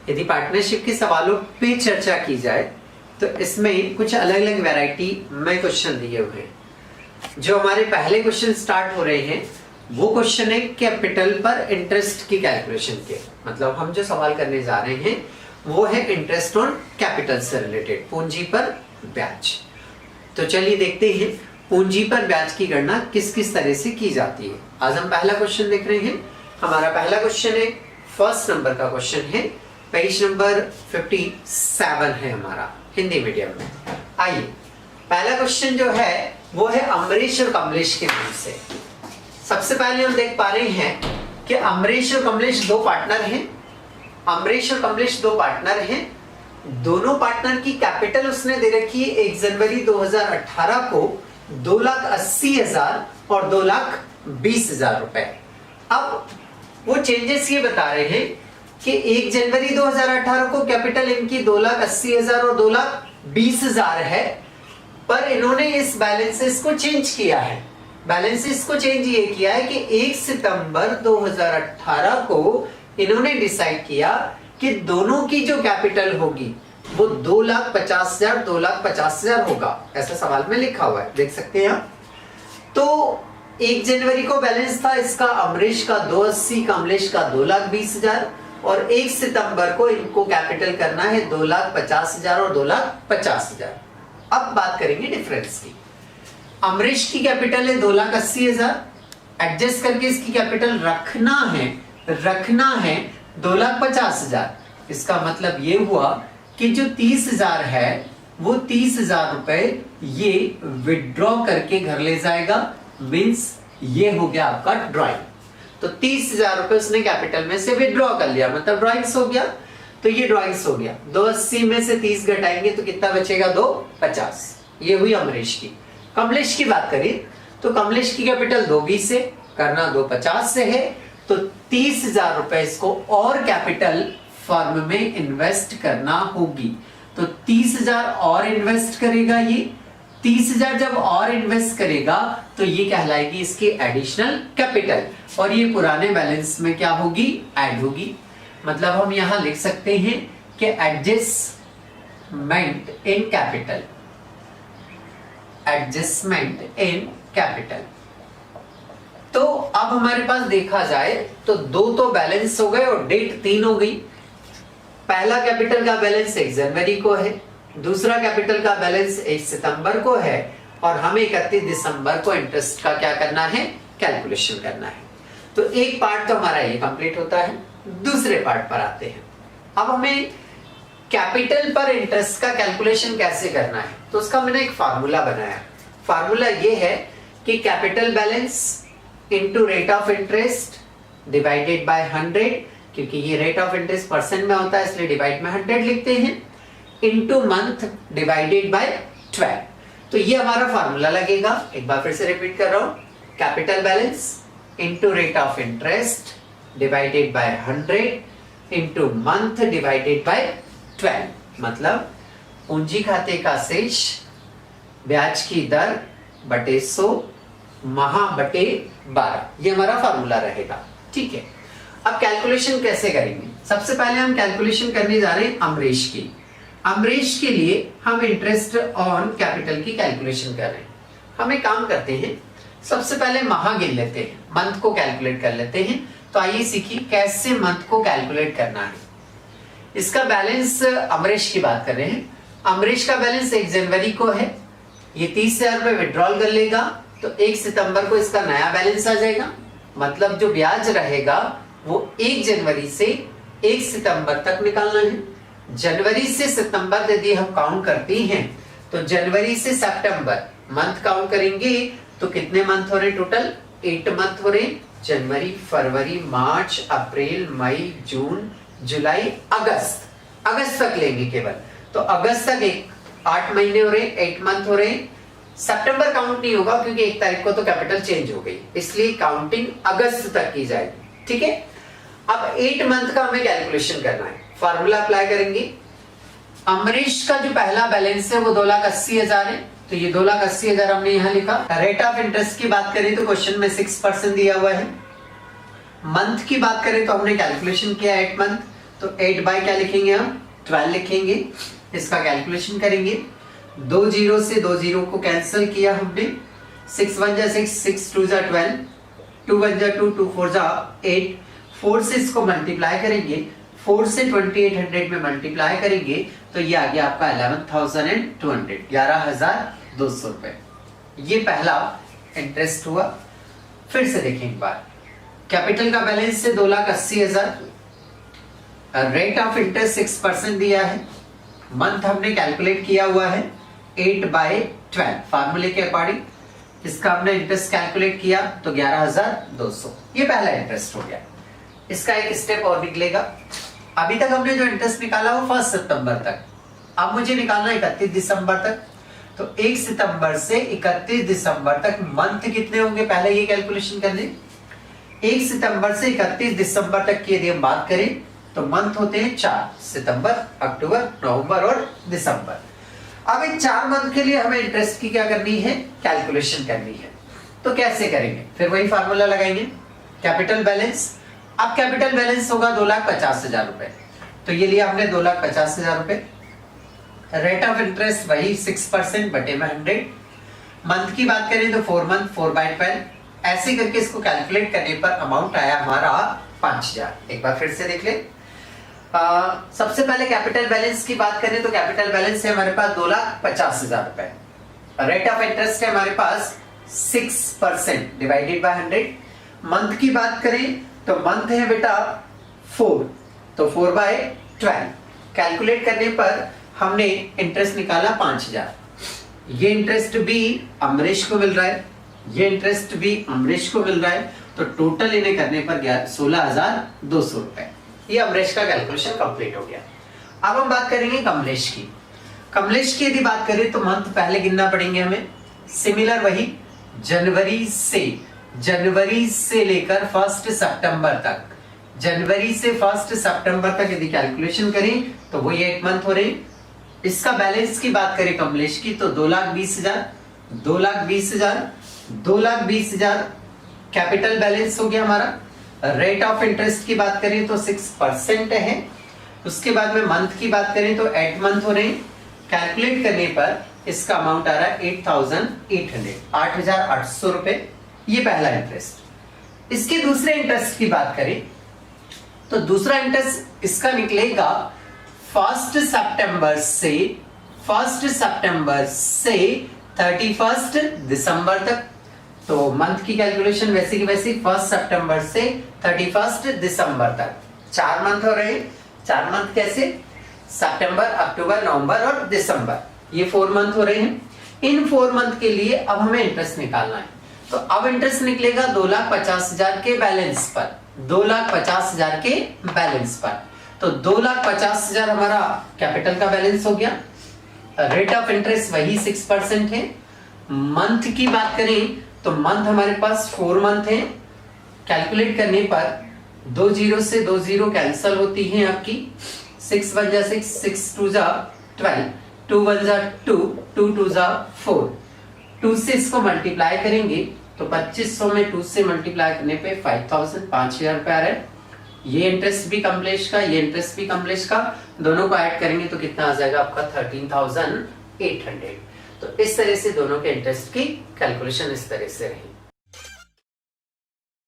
यदि पार्टनरशिप के सवालों पे चर्चा की जाए तो इसमें कुछ अलग अलग वैरायटी में क्वेश्चन दिए हुए हैं। जो हमारे पहले क्वेश्चन स्टार्ट हो रहे हैं वो क्वेश्चन है कैपिटल पर इंटरेस्ट की कैलकुलेशन के। मतलब हम जो सवाल करने जा रहे हैं वो है इंटरेस्ट ऑन कैपिटल से रिलेटेड, पूंजी पर ब्याज। तो चलिए देखते हैं पूंजी पर ब्याज की गणना किस किस तरह से की जाती है। आज हम पहला क्वेश्चन देख रहे हैं। हमारा पहला क्वेश्चन है, फर्स्ट नंबर का क्वेश्चन है, पेज नंबर 57 है हमारा हिंदी मीडियम में। आइए पहला क्वेश्चन जो है वो है अमरीश और कमलेश के नाम से। सबसे पहले हम देख पा रहे हैं कि अमरीश और कमलेश दो पार्टनर हैं। अमरीश और कमलेश दो पार्टनर हैं। दोनों पार्टनर की कैपिटल उसने दे रखी है 1 जनवरी 2018 को 2,80,000 और 2,20,000 रुपए। अब वो चेंजेस ये बता रहे हैं कि 1 जनवरी 2018 को कैपिटल इनकी 2,80,000 और 2,20,000 है, पर इन्होंने इस बैलेंसेस को चेंज किया है। बैलेंसेस को चेंज ये किया है कि 1 सितंबर 2018 को इन्होंने डिसाइड किया कि दोनों की जो कैपिटल होगी वो 2,50,000 2,50,000 होगा। ऐसा सवाल में लिखा हुआ है, देख सकते हैं आप। तो 1 जनवरी को बैलेंस था इसका अमरीश का 2,80,000, कमलेश का 2,20,000 और 1 सितंबर को इनको कैपिटल करना है 2,50,000 और 2,50,000। अब बात करेंगे डिफरेंस की। अमरीश की कैपिटल है 2,80,000, एडजस्ट करके इसकी कैपिटल रखना है 2,50,000। इसका मतलब ये हुआ कि जो 30,000 है वो 30,000 रुपए ये विड्रॉ करके घर ले जाएगा। मींस ये हो गया आपका ड्रॉइंग। तो 30,000 रुपए उसने कैपिटल में से विड्रॉ कर लिया, मतलब ड्रॉइंग्स हो गया। तो ये ड्रॉइंग्स हो गया। 2,80 में से 30 घटाएंगे तो कितना बचेगा? 2,50। ये हुई अमरीश की। कमलेश की बात करें तो कमलेश की कैपिटल 2,20 से, करना 2,50 से है, तो 30,000 रुपए इसको और कैपिटल फर्म में इन्वेस्ट करना होगी। तो 30,000 और इन्वेस्ट करेगा। ये 30,000 जब और इन्वेस्ट करेगा तो ये कहलाएगी इसकी एडिशनल कैपिटल, और ये पुराने बैलेंस में क्या होगी? ऐड होगी। मतलब हम यहां लिख सकते हैं कि adjustment in capital, adjustment in capital. तो अब हमारे पास देखा जाए तो दो तो बैलेंस हो गए और डेट 3 हो गई। पहला कैपिटल का बैलेंस 1 जनवरी को है, दूसरा कैपिटल का बैलेंस 1 सितंबर को है, और हमें 31 दिसंबर को इंटरेस्ट का क्या करना है? कैलकुलेशन करना है। तो एक पार्ट तो हमारा ये कंप्लीट होता है। दूसरे पार्ट पर आते हैं। अब हमें कैपिटल पर इंटरेस्ट का कैलकुलेशन कैसे करना है, तो उसका मैंने एक फार्मूला बनाया। फार्मूला ये है कि capital balance into rate of interest divided by 100, क्योंकि ये रेट ऑफ इंटरेस्ट परसेंट में होता है इसलिए डिवाइड में 100 लिखते हैं, इनटू मंथ डिवाइडेड बाय 12। तो ये हमारा फार्मूला लगेगा। एक बार फिर से रिपीट कर रहा हूं, capital balance into rate of interest divided by 100 into month divided by 12। मतलब पूंजी खाते का शेष ब्याज की दर बटे 100 माह बटे 12, ये हमारा फार्मूला रहेगा। ठीक है, अब कैलकुलेशन कैसे करेंगे? सबसे पहले हम कैलकुलेशन करने जा रहे हैं अमरीश की। अमरीश के लिए हम इंटरेस्ट ऑन कैपिटल की कैलकुलेशन कर रहे हैं। हम एक काम करते हैं, सबसे पहले माह गिन लेते हैं, मंथ को कैलकुलेट कर लेते हैं। तो आइए सीखिए कैसे मंथ को कैलकुलेट करना है। इसका बैलेंस अमरीश की बात कर रहे हैं। अमरीश का बैलेंस 1 जनवरी को है, ये 30,000 रुपए विड्रॉल कर लेगा, तो 1 सितंबर को इसका नया बैलेंस आ जाएगा। मतलब जो ब्याज रहेगा वो 1 जनवरी से 1 सितंबर तक निकालना है। जनवरी से सितंबर यदि हम काउंट करते हैं तो जनवरी से सितंबर मंथ काउंट करेंगे तो कितने मंथ हो रहे? टोटल 8 मंथ हो रहे। जनवरी, फरवरी, मार्च, अप्रैल, मई, जून, जुलाई, अगस्त तक लेंगे केवल। तो अगस्त तक 8 महीने हो रहे, 8 मंथ हो रहे। सितंबर काउंट नहीं होगा क्योंकि 1 तारीख को तो कैपिटल चेंज हो गई, इसलिए काउंटिंग अगस्त तक की जाएगी। ठीक है, अब 8 मंथ का हमें कैलकुलेशन करना है। फार्मूला अप्लाई करेंगे। अमरीश का जो पहला बैलेंस है वो 2,80,000 है, तो ये 2,80,000 हमने यहां लिखा। रेट ऑफ इंटरेस्ट की बात करें तो क्वेश्चन में 6% दिया हुआ है। मंथ की बात करें तो हमने कैलकुलेशन किया 8 मंथ, तो 8 बाई क्या लिखेंगे हम 12 लिखेंगे, इसका कैलकुलेशन करेंगे। 2 जीरो से 2 जीरो को कैंसिल किया हमने, 6 1 जा 6, 6 2 जा 12, 2 1 जा 2, 2 4 जा 8, 4 से इसको मल्टीप्लाई करेंगे, 4 से 2800 में मल्टीप्लाई करेंगे तो ये आ गया आपका 11,200, 11,200 रुपए। ये पहला इंटरेस्ट हुआ। फिर से देखें एक बार, कैपिटल का बैलेंस से 2,80,000, रेट ऑफ इंटरेस्ट 6% दिया है, मंथ हमने कैलकुलेट किया हुआ है 8/12 फार्मूले के अकॉर्डिंग, इसका हमने इंटरेस्ट कैलकुलेट किया तो 11,200। ये पहला इंटरेस्ट हो गया। इसका एक स्टेप और निकलेगा। अभी तक हमने जो इंटरेस्ट निकाला वो 1 सितंबर तक, अब मुझे निकालना 31 दिसंबर तक। तो 1 सितंबर से 31 दिसंबर तक मंथ कितने होंगे पहले ये कैलकुलेशन कर लें। 1 सितंबर से 31 दिसंबर तक की यदि हम बात करें तो मंथ होते हैं 4, सितंबर, अक्टूबर, नवंबर और दिसंबर। अब इन 4 मंथ के लिए हमें इंटरेस्ट की क्या करनी है, कैलकुलेशन करनी है। तो कैसे करेंगे, फिर वही फार्मूला लगाएंगे, कैपिटल बैलेंस। अब कैपिटल बैलेंस होगा 2,50,000 रुपए, तो ये लिया हमने 2,50,000 रुपए। रेट ऑफ इंटरेस्ट वही 6% बटे में 100। मंथ की बात करें तो 4 मंथ 4/12, ऐसे करके इसको कैलकुलेट करने पर अमाउंट आया हमारा 5,000। एक बार फिर से देख ले। सबसे पहले कैपिटल बैलेंस की बात करें तो कैपिटल बैलेंस है हमारे पास 2,50,000 रुपए। रेट ऑफ इंटरेस्ट है हमारे पास 6% डिवाइडेड बाय 100। मंथ की बात करें तो मंथ है बेटा 4, तो 4/12 कैलकुलेट करने पर हमने इंटरेस्ट निकाला 5,000। ये इंटरेस्ट भी अमरीश को मिल रहा है, ये इंटरेस्ट भी अमरीश को मिल रहा है, तो टोटल इन्हें करने पर 16,200 रुपए। ये अमरीश का कैलकुलेशन कंप्लीट हो गया। अब हम बात करेंगे कमलेश की। कमलेश की यदि बात करें तो मंथ पहले गिनना पड़ेंगे हमें, सिमिलर वही जनवरी से लेकर 1 सितंबर तक, जनवरी से 1 सितंबर तक यदि कैलकुलेशन करें तो वो 8 मंथ हो रहे। इसका बैलेंस की बात करें कमलेश की तो 2,20,000 कैपिटल बैलेंस हो गया हमारा। रेट ऑफ इंटरेस्ट की बात करें तो 6% है। उसके बाद में मंथ की बात करें तो 8 मंथ हो रहे हैं। कैलकुलेट करने पर इसका अमाउंट आ रहा है 8,800, 8,800 रुपए। ये पहला इंटरेस्ट। इसके दूसरे इंटरेस्ट की बात करें तो दूसरा इंटरेस्ट इसका निकलेगा 1 सितंबर से 31 दिसंबर तक। तो मंथ की कैलकुलेशन वैसे की वैसी 1 सितंबर से 31 दिसंबर तक 4 मंथ हो रहे हैं। 4 मंथ कैसे, सितंबर, अक्टूबर, नवंबर और दिसंबर, ये 4 मंथ हो रहे हैं। इन 4 मंथ के लिए अब हमें इंटरेस्ट निकालना है। तो अब इंटरेस्ट निकलेगा 2,50,000 के बैलेंस पर, 2,50,000 के बैलेंस पर। तो 2,50,000 हमारा कैपिटल का बैलेंस हो गया। रेट ऑफ इंटरेस्ट वही 6% है। मंथ की बात करें तो मंथ हमारे पास 4 मंथ है। कैलकुलेट करने पर 2 जीरो से 2 जीरो कैंसल होती हैं आपकी, 6 1 जा 6, 6 2 जा 12, 2 1 जा 2, 2 2 जा 4, 2 से इसको मल्टीप्लाई करेंगे तो 2500 में 2 से मल्टीप्लाई करने पे 5,000, 5,000 रुपए आ रहा है। ये इंटरेस्ट भी कमलेश का, ये इंटरेस्ट भी कमलेश का, दोनों को ऐड करेंगे तो कितना आ जाएगा आपका 13,800। तो इस तरह से दोनों के इंटरेस्ट की कैलकुलेशन इस तरह से रही।